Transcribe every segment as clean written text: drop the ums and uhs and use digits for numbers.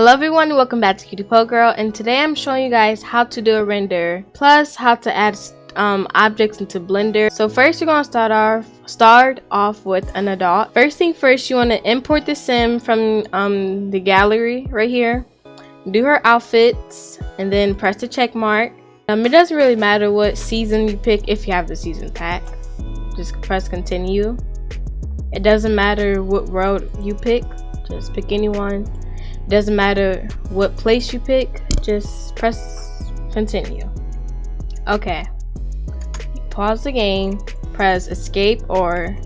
Hello everyone, welcome back to Cutie Po Girl, and today I'm showing you guys how to do a render plus how to add objects into Blender. So first you're going to start off with an adult. First thing first, you want to import the sim from the gallery right here. Do her outfits and then press the check mark. It doesn't really matter what season you pick if you have the season pack. Just press continue. It doesn't matter what road you pick, just pick anyone. Doesn't matter what place you pick, just press continue. Okay, pause the game, press escape or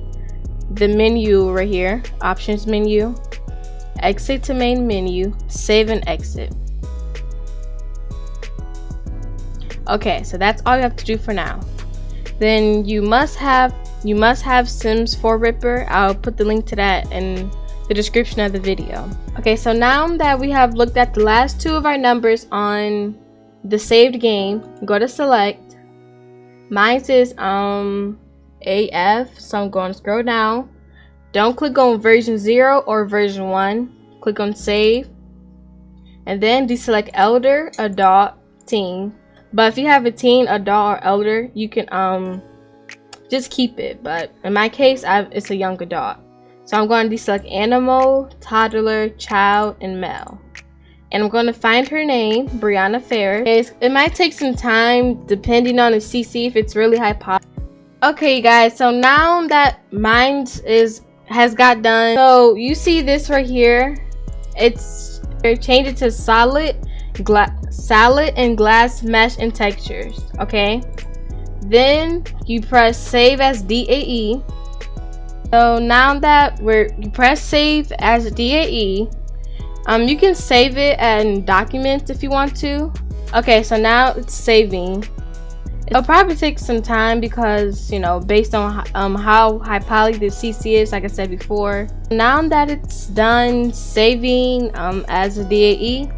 the menu right here, options menu, exit to main menu, save and exit. Okay, so that's all you have to do for now. Then you must have SIMS 4 Ripper. I'll put the link to that in the description of the video. Okay, so now that we have looked at the last two of our numbers on the saved game, go to select. Mine is AF, so I'm going to scroll down. Don't click on version 0 or version 1. Click on save, and then deselect elder, adult, teen. But if you have a teen, adult, or elder, you can just keep it. But in my case, it's a young adult. So I'm going to deselect animal, toddler, child, and male. And I'm going to find her name, Brianna Fair. It might take some time depending on the CC if it's really high pop. Okay guys, so now that mine has got done, so you see this right here, change it to solid and glass mesh and textures. Okay, then you press save as DAE. So now that you press save as DAE, you can save it in documents if you want to. Okay, so now it's saving. It'll probably take some time because, you know, based on how high poly the CC is, like I said before. Now that it's done saving as a DAE,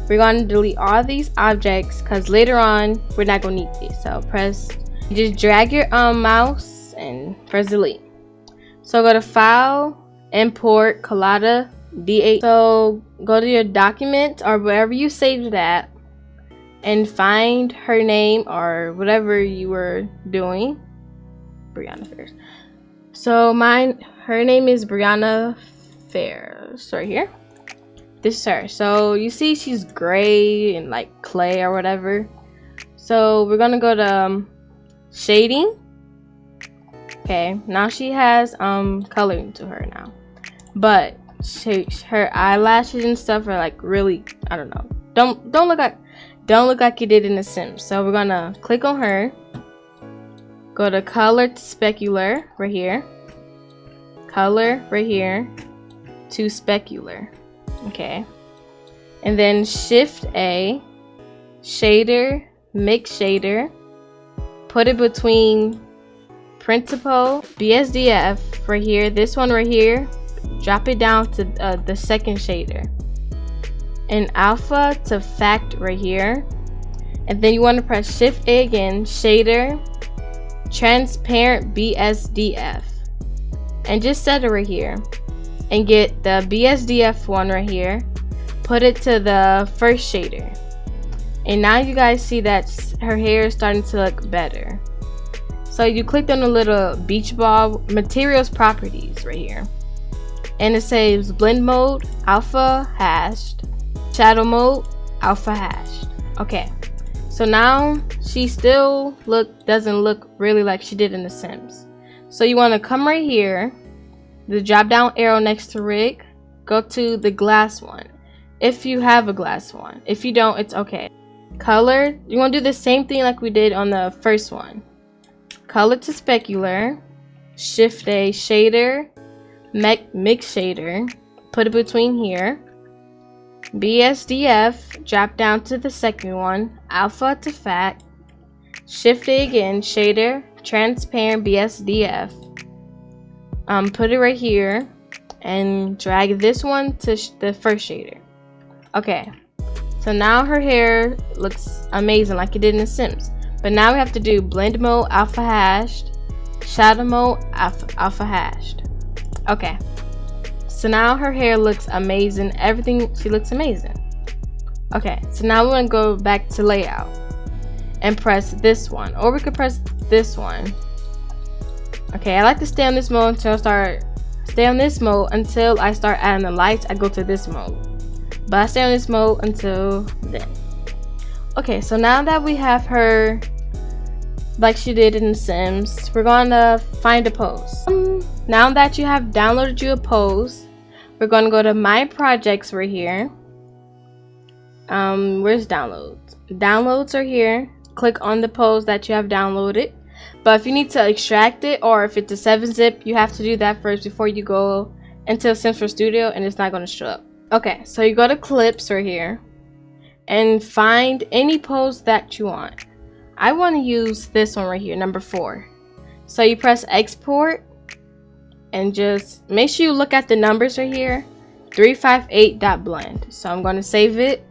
we're going to delete all these objects because later on we're not going to need these. So just drag your mouse and press delete. So go to File, Import, Collada, DAE. So go to your document or wherever you saved it at and find her name or whatever you were doing. Brianna Fair. So her name is Brianna Fair. Right here. This is her. So you see she's gray and like clay or whatever. So we're gonna go to shading. Okay, now she has coloring to her now, but her eyelashes and stuff are like really, I don't know, don't look like you did in the Sims. So we're gonna click on her, go to color to specular right here, color right here to specular. Okay, and then shift A, shader, mix shader, put it between principal, BSDF right here, this one right here, drop it down to the second shader, and alpha to fact right here, and then you want to press shift A again, shader, transparent BSDF, and just set it right here, and get the BSDF one right here, put it to the first shader, and now you guys see that her hair is starting to look better. So you clicked on the little beach ball materials properties right here, and it says blend mode alpha hashed, shadow mode alpha hashed. Okay, so now she still doesn't look really like she did in the Sims. So you want to come right here, the drop down arrow next to rig, go to the glass one if you have a glass one. If you don't, it's okay. Color, you want to do the same thing like we did on the first one. Color to specular, shift A, shader, mix shader, put it between here, BSDF, drop down to the second one, alpha to fact, shift A again, shader, transparent BSDF, put it right here, and drag this one to the first shader. Okay, so now her hair looks amazing like it did in The Sims. But now we have to do blend mode alpha hashed, shadow mode alpha hashed. Okay, so now her hair looks amazing. Everything, she looks amazing. Okay, so now we're gonna go back to layout and press this one, or we could press this one. Okay, I like to stay on this mode until I start adding the lights. I go to this mode, but I stay on this mode until then. Okay, so now that we have her like she did in The Sims, we're gonna find a pose. Now that you have downloaded you a pose, we're gonna go to My Projects right here. Where's downloads? Downloads are here. Click on the pose that you have downloaded. But if you need to extract it, or if it's a 7-zip, you have to do that first before you go into Sims 4 Studio, and it's not going to show up. Okay, so you go to clips right here and find any pose that you want. I want to use this one right here, number 4. So you press export and just make sure you look at the numbers right here, 358.blend. So I'm going to save it,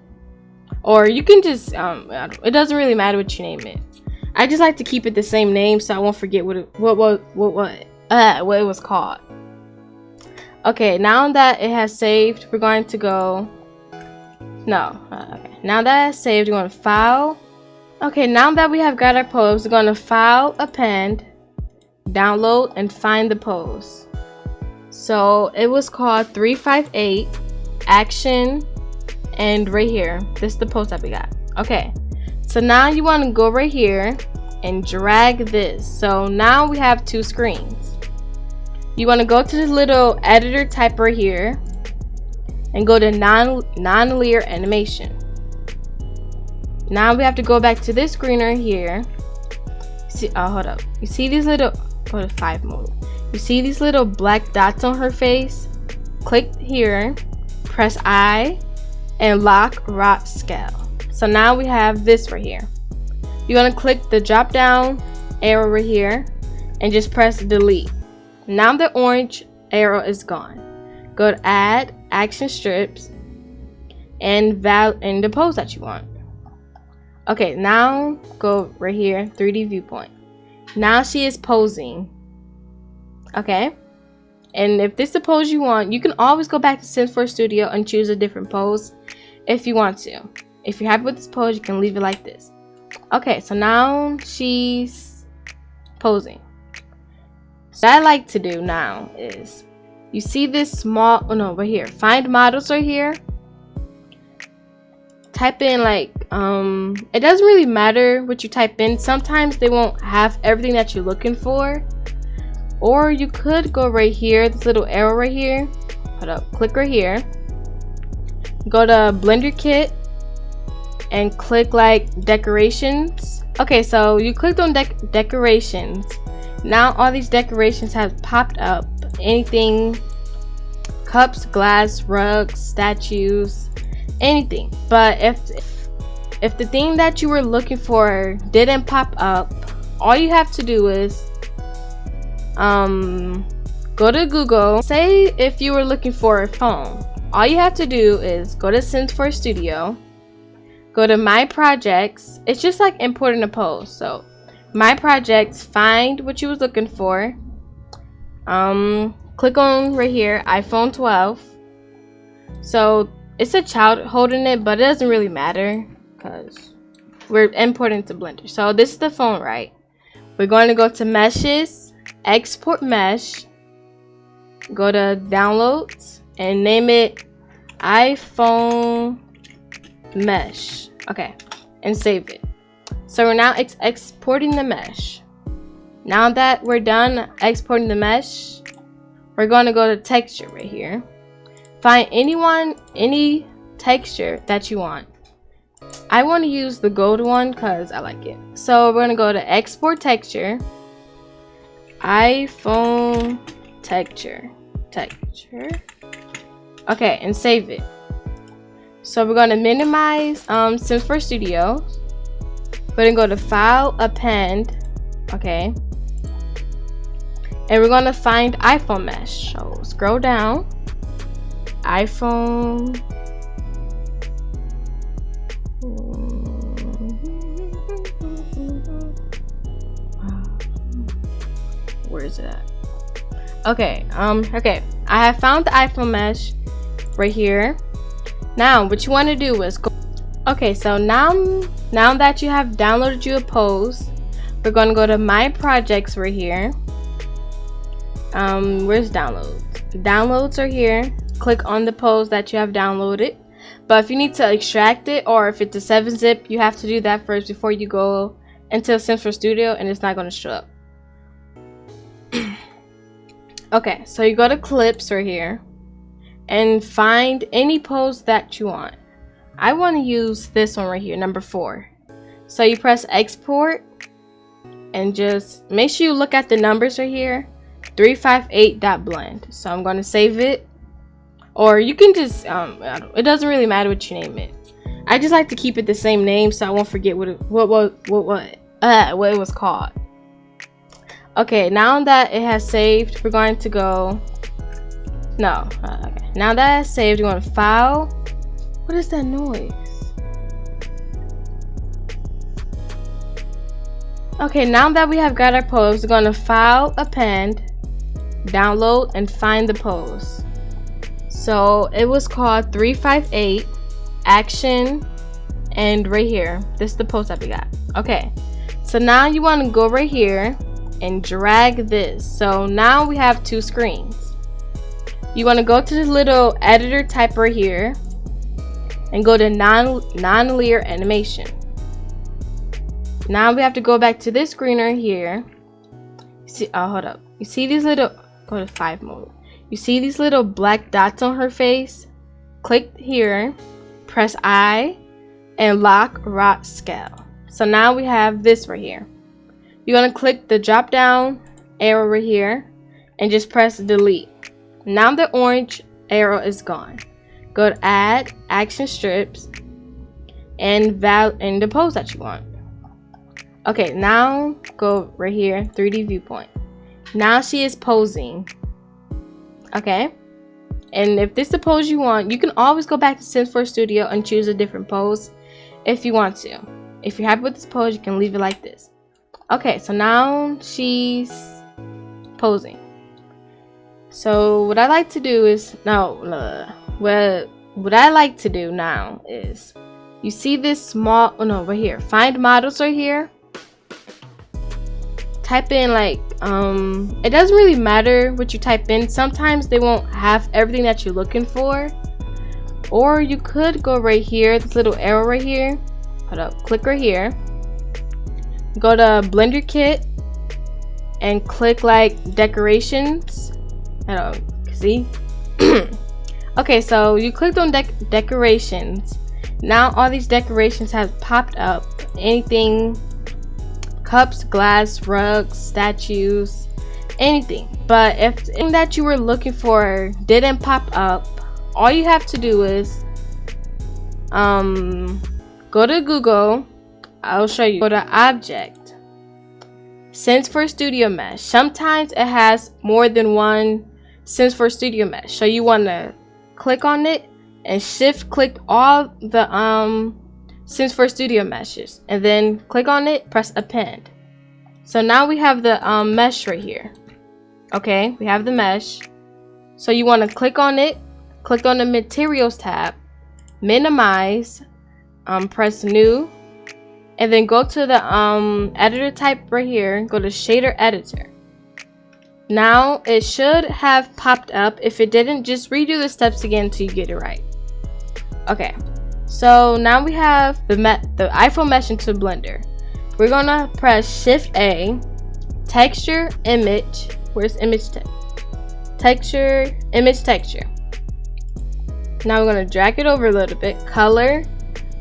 or you can just it doesn't really matter what you name it. I just like to keep it the same name so I won't forget what it was called. Okay, now that it has saved, we're going to go. Okay. Now that it's saved, we're going to file. Okay, now that we have got our pose, we're going to file, append, download, and find the pose. So it was called 358 action, and right here, this is the pose that we got. Okay. So now you want to go right here and drag this. So now we have 2 screens. You want to go to the little editor type right here and go to non-linear animation. Now we have to go back to this screen right here. See, hold up. You see these little, go to 5 mode. You see these little black dots on her face? Click here, press I, and lock rot scale. So now we have this right here. You're gonna click the drop down arrow right here and just press delete. Now the orange arrow is gone. Go to add action strips and the pose that you want. Okay, now go right here, 3D viewpoint. Now she is posing. Okay, and if this is the pose you want, you can always go back to Sims 4 Studio and choose a different pose if you want to. If you're happy with this pose, you can leave it like this. Okay, so now she's posing. So what I like to do now is, you see this small, right here, find models right here. Type in like, it doesn't really matter what you type in. Sometimes they won't have everything that you're looking for. Or you could go right here, this little arrow right here. Hold up, click right here. Go to Blender Kit and click like decorations. Okay, so you clicked on decorations. Now all these decorations have popped up. Anything, cups, glass, rugs, statues, anything. But if the thing that you were looking for didn't pop up, all you have to do is go to Google. Say if you were looking for a phone, all you have to do is go to Sims 4 Studio, go to My Projects. It's just like importing a pose. So My Projects, find what you was looking for. Click on right here, iPhone 12. So it's a child holding it, but it doesn't really matter because we're importing to Blender. So this is the phone, right? We're going to go to meshes, export mesh, go to downloads and name it iPhone mesh. Okay, and save it. So we're now exporting the mesh. Now that we're done exporting the mesh, we're going to go to texture right here. Find any texture that you want. I want to use the gold one because I like it. So we're going to go to export texture, iPhone texture. Okay, and save it. So we're going to minimize Sims 4 Studio. We're going to go to file, append. Okay, and we're going to find iPhone mesh. So scroll down, iPhone. Where is it at? Okay, okay, I have found the iPhone mesh right here. Now what you want to do is go. Okay, so now that you have downloaded you a pose, we're going to go to my projects right here. Where's downloads? Downloads are here. Click on the pose that you have downloaded. But if you need to extract it, or if it's a 7-zip, you have to do that first before you go into SIMS for Studio, and it's not going to show up. Okay, so you go to clips right here and find any pose that you want. I want to use this one right here, number 4. So you press export and just make sure you look at the numbers right here, 358.blend. So I'm going to save it, or you can just it doesn't really matter what you name it. I just like to keep it the same name so I won't forget what it was called. Okay, now that it has saved, we're going to go. Okay. Now that it's saved, you want to file. What is that noise? Okay, now that we have got our pose, we're going to file, append, download, and find the pose. So it was called 358 action, and right here, this is the pose that we got. Okay, so now you want to go right here and drag this. So now we have 2 screens. You want to go to the little editor type right here and go to non-linear animation. Now we have to go back to this screen right here. See, hold up. You see these little, go to 5 mode. You see these little black dots on her face? Click here, press I, and lock rot scale. So now we have this right here. You're gonna click the drop down arrow right here and just press delete. Now the orange arrow is gone. Go to add action strips and the pose that you want. Okay, now go right here, 3D viewpoint. Now she is posing. Okay, and if this is the pose you want, you can always go back to SIMS for Studio and choose a different pose if you want to. If you're happy with this pose, you can leave it like this. Okay, so now she's posing. So what I like to do is what I like to do now is, you see this small, right here, find models right here. Type in like it doesn't really matter what you type in. Sometimes they won't have everything that you're looking for, or you could go right here, this little arrow right here. Hold up, click right here, go to Blender Kit and click like decorations. I don't see. Okay, so you clicked on decorations. Now all these decorations have popped up. Anything, cups, glass, rugs, statues, anything. But if anything that you were looking for didn't pop up, all you have to do is go to Google. I'll show you. Go to object, SIMS for Studio Mesh. Sometimes it has more than one SIMS for Studio Mesh, so you want to click on it and shift click all the SIMS for Studio meshes, and then click on it, press append. So now we have the mesh right here. Okay, we have the mesh. So you want to click on it, click on the materials tab, minimize, press new, and then go to the editor type right here, go to shader editor. Now it should have popped up. If it didn't, just redo the steps again until you get it right. Okay, so now we have the iPhone mesh into Blender. We're gonna press Shift A, texture, image. Where's image text? Texture, image texture. Now we're gonna drag it over a little bit, color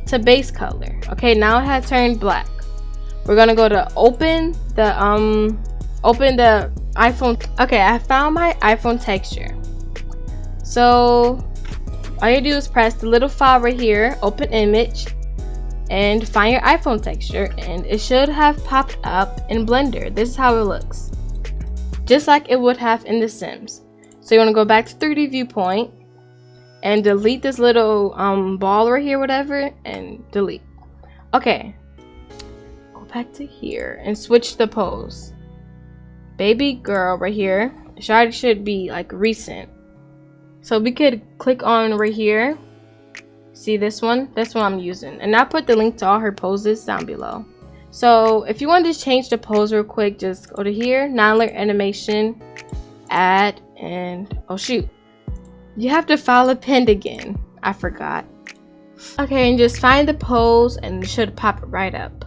to base color. Okay, now it has turned black. We're gonna go to open the iPhone. Okay, I found my iPhone texture. So all you do is press the little file right here, open image, and find your iPhone texture, and it should have popped up in Blender. This is how it looks, just like it would have in The Sims. So you want to go back to 3D viewpoint and delete this little ball right here, whatever, and delete. Okay, go back to here and switch the pose. Baby girl right here, It already should be like recent. So we could click on right here. See this one? That's what I'm using. And I put the link to all her poses down below. So if you want to change the pose real quick, just go to here, non-layer animation, add, and oh shoot. You have to file a pinned again. I forgot. Okay, and just find the pose and it should pop right up.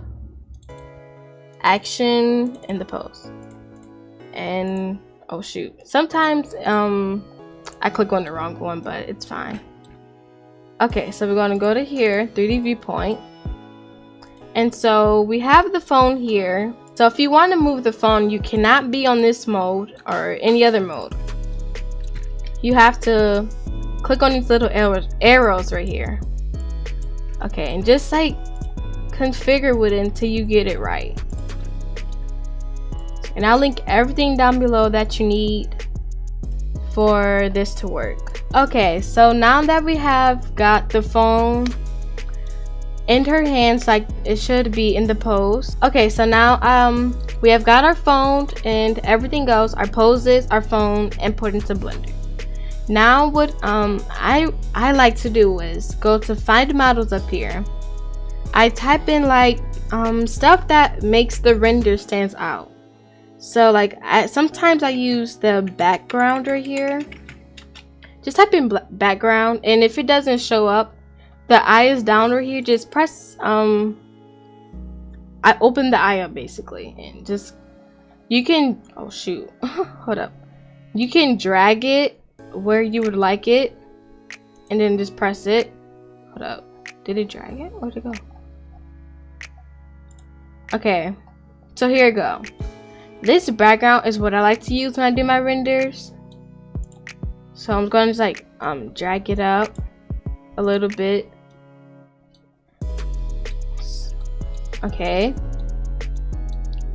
Action and the pose. And oh shoot. Sometimes I click on the wrong one, but it's fine. Okay, so we're going to go to here, 3D viewpoint. And so we have the phone here. So if you want to move the phone, you cannot be on this mode or any other mode. You have to click on these little arrows right here. Okay, and just like configure it until you get it right. And I'll link everything down below that you need for this to work. Okay, so now that we have got the phone in her hands like it should be in the pose. Okay, so now we have got our phone and everything goes, our poses, our phone, and put into Blender. Now what I like to do is go to find models up here. I type in like stuff that makes the render stands out. So like sometimes I use the background right here. Just type in background, and if it doesn't show up, the eye is down right here, just press I open the eye up basically, and just you can oh shoot hold up, you can drag it where you would like it and then just press it. Hold up, did it drag it? Where'd it go? Okay, so here we go. This background is what I like to use when I do my renders. So I'm going to just like drag it up a little bit. Okay,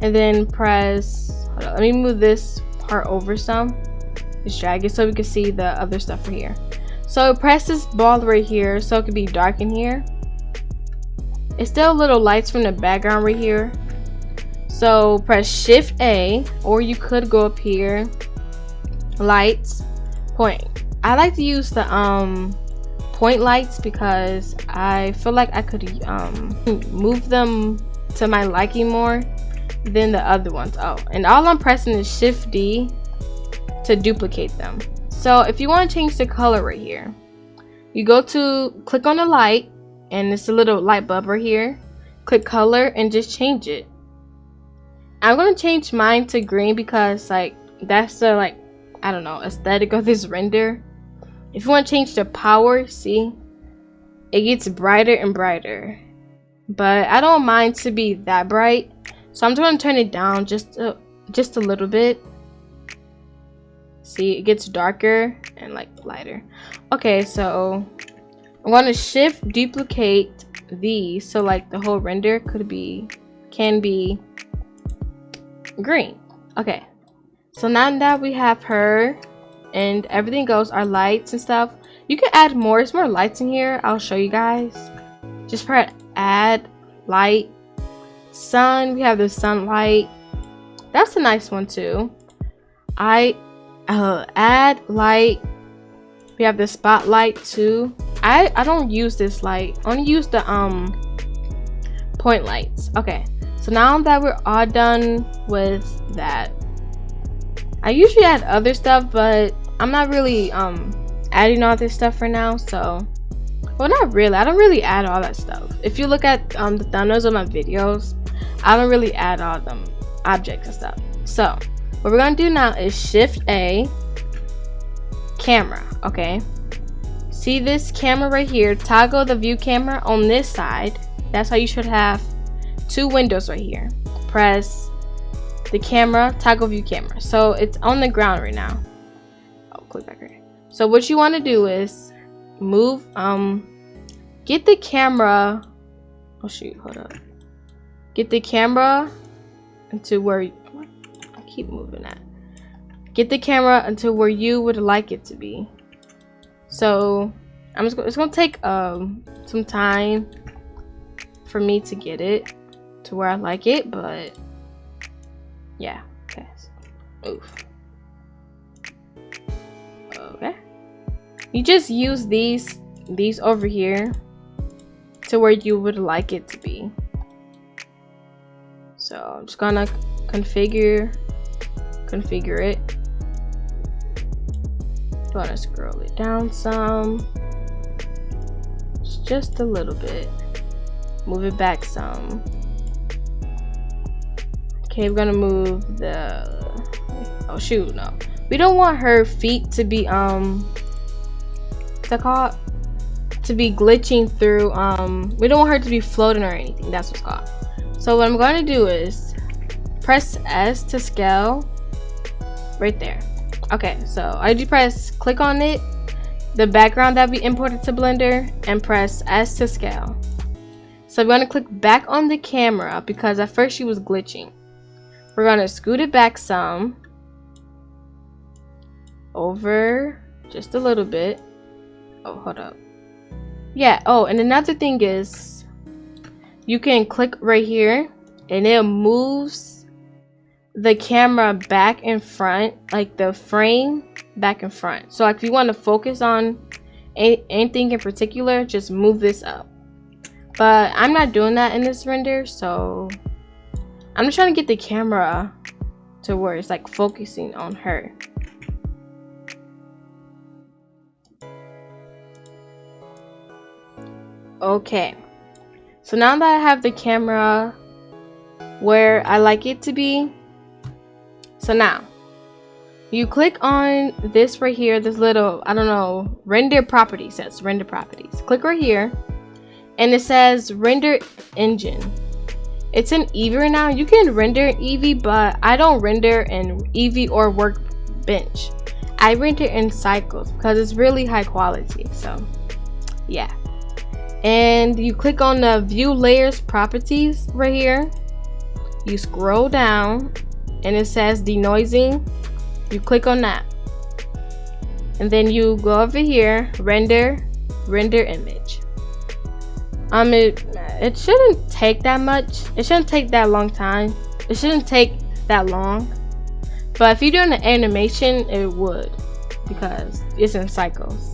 and then press, hold on, let me move this part over some. Just drag it so we can see the other stuff right here. So press this ball right here so it could be dark in here. It's still little lights from the background right here. So press Shift A, or you could go up here, lights, point. I like to use the point lights because I feel like I could move them to my liking more than the other ones. Oh, and all I'm pressing is Shift D to duplicate them. So if you want to change the color right here, you go to click on the light, and it's a little light bulb right here. Click color and just change it. I'm gonna change mine to green because like that's the like, I don't know, aesthetic of this render. If you want to change the power, see, it gets brighter and brighter, but I don't mind to be that bright, so I'm just gonna turn it down just a little bit. See, it gets darker and like lighter. Okay, so I'm gonna shift duplicate these so like the whole render can be green. Okay, so now that we have her and everything goes, our lights and stuff, you can add more. There's more lights in here. I'll show you guys. Just press add light. Sun, we have the sunlight. That's a nice one too. I add light. We have the spotlight too. I don't use this light. I only use the point lights. Okay, so now that we're all done with that, I usually add other stuff, but I'm not really adding all this stuff for now. So, well, not really. I don't really add all that stuff. If you look at the thumbnails of my videos, I don't really add all them objects and stuff. So what we're gonna do now is Shift A, camera. Okay, see this camera right here, toggle the view camera on this side. That's how you should have two windows right here. Press the camera, toggle view camera. So it's on the ground right now. Oh, click back here. So what you want to do is move, get the camera, oh shoot, hold up, get the camera into where I keep moving that. Get the camera into where you would like it to be. So it's gonna take some time for me to get it to where I like it, but yeah. Okay. Oof. you just use these over here to where you would like it to be. So I'm just gonna configure it. Gonna scroll it down some, just a little bit, move it back some. Okay, we're gonna move the, oh shoot, no, we don't want her feet to be what's that called, to be glitching through, we don't want her to be floating or anything. That's what's called. So what I'm going to do is press S to scale right there. Okay, so I do press click on it, the background that we imported to Blender, and press S to scale. So I'm going to click back on the camera because at first she was glitching. We're going to scoot it back some, over just a little bit. Oh, hold up. Yeah, oh, and another thing is you can click right here and it moves the camera back in front, like the frame back in front. So like if you want to focus on anything in particular, just move this up. But I'm not doing that in this render, so I'm just trying to get the camera to where it's like focusing on her. Okay, so now that I have the camera where I like it to be, so now you click on this right here, this little, I don't know, render properties, says render properties. Click right here and it says render engine. It's in Eevee right now. You can render in Eevee, but I don't render in Eevee or Workbench. I render in Cycles because it's really high quality. So yeah, and you click on the view layers properties right here. You scroll down and it says denoising. You click on that and then you go over here, render image. It shouldn't take that much. It shouldn't take that long time. It shouldn't take that long. But if you're doing an animation, it would, because it's in cycles.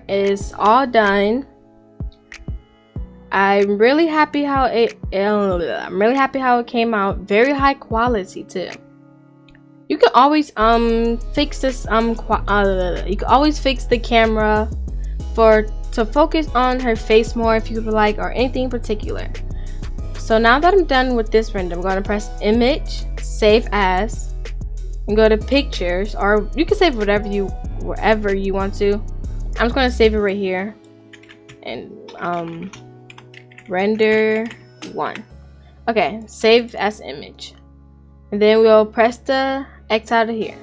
Is all done. I'm really happy how it came out. Very high quality too. You can always fix this you can always fix the camera to focus on her face more if you would like, or anything in particular. So now that I'm done with this render, I'm going to press image, save as, and go to pictures, or you can save wherever you want to. I'm just going to save it right here and render 1. Okay, save as image. And then we'll press the X out of here.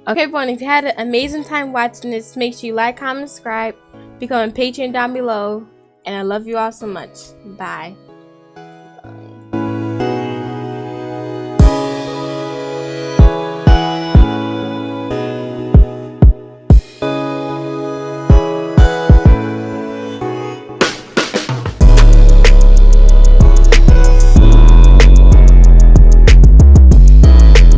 Okay, everyone, if you had an amazing time watching this, make sure you like, comment, subscribe, become a patron down below. And I love you all so much. Bye.